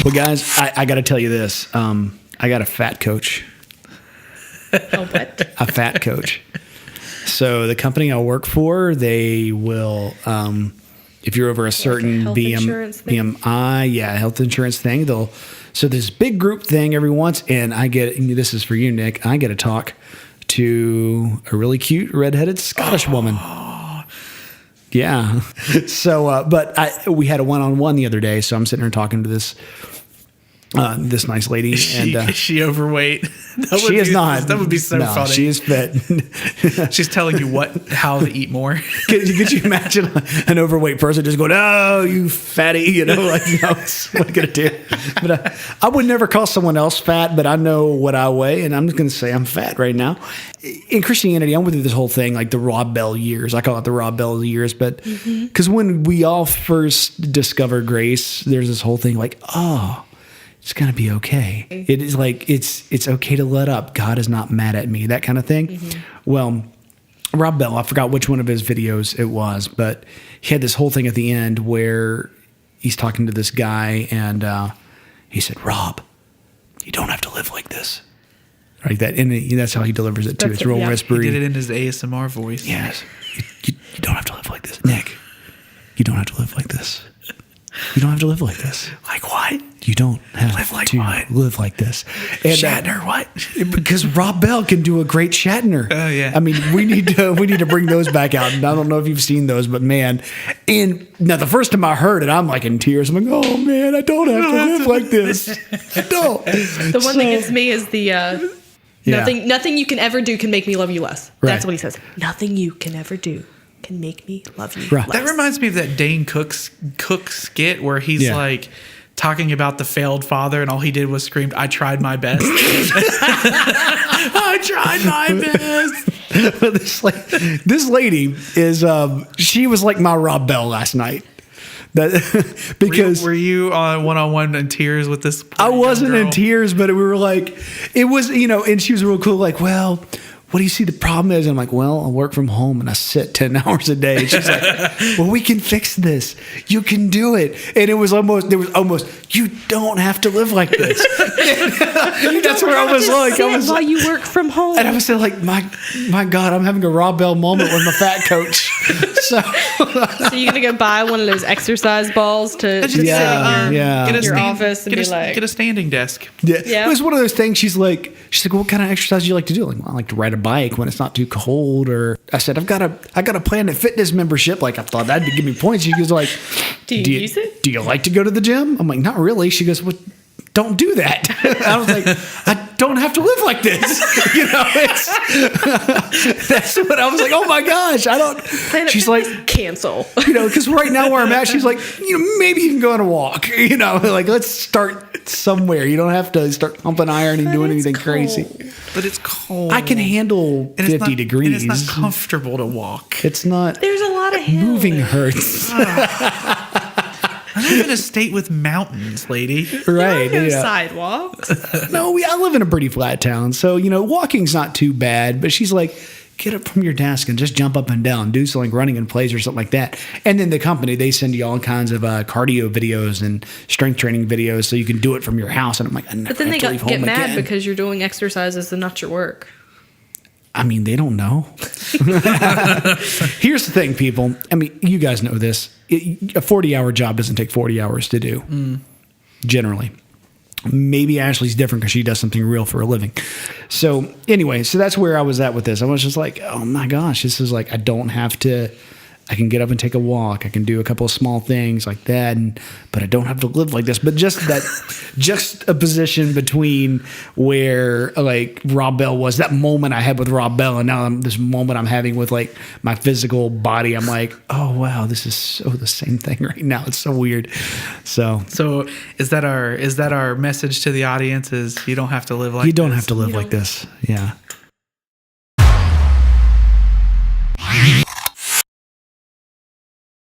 Well, guys, I got to tell you this. I got a fat coach. Oh, what? A fat coach. So the company I work for, they will, if you're over a certain health insurance thing? BMI, health insurance thing, so this big group thing every once, and this is for you, Nick, I get to talk to a really cute redheaded Scottish woman. Yeah. So, we had a one-on-one the other day, so I'm sitting here talking to this nice lady. Is she overweight? She is not. That would be so funny. She is fit. She's telling you how to eat more. Could you imagine an overweight person just going, "Oh, you fatty," no, what am I gonna do? But I would never call someone else fat, but I know what I weigh, and I'm just gonna say I'm fat right now. In Christianity, I'm with this whole thing, like the Rob Bell years. I call it the Rob Bell years, but because when we all first discovered grace, there's this whole thing like, oh, it's going to be okay. It is like, it's okay to let up. God is not mad at me, that kind of thing. Well, Rob Bell, I forgot which one of his videos it was, but he had this whole thing at the end where he's talking to this guy and he said, "Rob, you don't have to live like this." Like that. And that's how he delivers it too. It's real whispery. He did it in his ASMR voice. Yes. You don't have to live like this. Nick, you don't have to live like this. You don't have to live like this. Like what? You don't have Live like to what? live like this. And, Shatner, what? Because Rob Bell can do a great Shatner. Oh, yeah. I mean, we need to bring those back out. And I don't know if you've seen those, but man. And now the first time I heard it, I'm like in tears. I'm like, oh man, I don't have to live like this. I don't. The one that gets me is the nothing you can ever do can make me love you less. Right. That's what he says. Nothing you can ever do can make me love you Right. less. That reminds me of that Dane Cook skit where he's like talking about the failed father and all he did was screamed, "I tried my best." I tried my best. This lady is she was like my Rob Bell last night. Because were you on one-on-one in tears with this? I wasn't young girl? in tears, but we were like, it was, and she was real cool. Like, well, what do you see the problem is? And I'm like, well, I work from home and I sit 10 hours a day. And she's like, well, we can fix this. You can do it. And there was almost, you don't have to live like this. That's where I was like, while you work from home. And I was like, my God, I'm having a Rob Bell moment with my fat coach. So you're going to go buy one of those exercise balls to sit in your office and get a standing desk. Yeah. It was one of those things. She's like, what kind of exercise do you like to do? Like, well, I like to ride a bike when it's not too cold. Or I said, I got a Planet Fitness membership. Like I thought that'd give me points. She goes like, do you use it? Do you like to go to the gym? I'm like, not really. She goes, well, don't do that. I was like, I don't have to live like this. That's what I was like. Oh my gosh, I don't. She's like, cancel. Because right now where I'm at, she's like, maybe you can go on a walk. Like let's start somewhere. You don't have to start pumping iron and doing anything crazy. But it's cold. I can handle 50 degrees. And it's not comfortable to walk. It's not. There's a lot of hills. Moving hurts. I live in a state with mountains, lady. Right. There are no sidewalks. No, I live in a pretty flat town. So, walking's not too bad. But she's like, get up from your desk and just jump up and down. Do something like running in place or something like that. And then the company, they send you all kinds of cardio videos and strength training videos so you can do it from your house. And I'm like, I never But then have they to leave get home mad again. because you're doing exercises and not your work. I mean, they don't know. Here's the thing, people. I mean, you guys know this. A 40-hour job doesn't take 40 hours to do, generally. Maybe Ashley's different because she does something real for a living. So anyway, that's where I was at with this. I was just like, oh my gosh, this is like, I don't have to. I can get up and take a walk. I can do a couple of small things like that, but I don't have to live like this. But just that juxtaposition between where like Rob Bell was, that moment I had with Rob Bell, and now this moment I'm having with like my physical body. I'm like, oh wow, this is so the same thing right now. It's so weird. So is that our message to the audience? Is you don't have to live like you don't this? have to live like this. Yeah.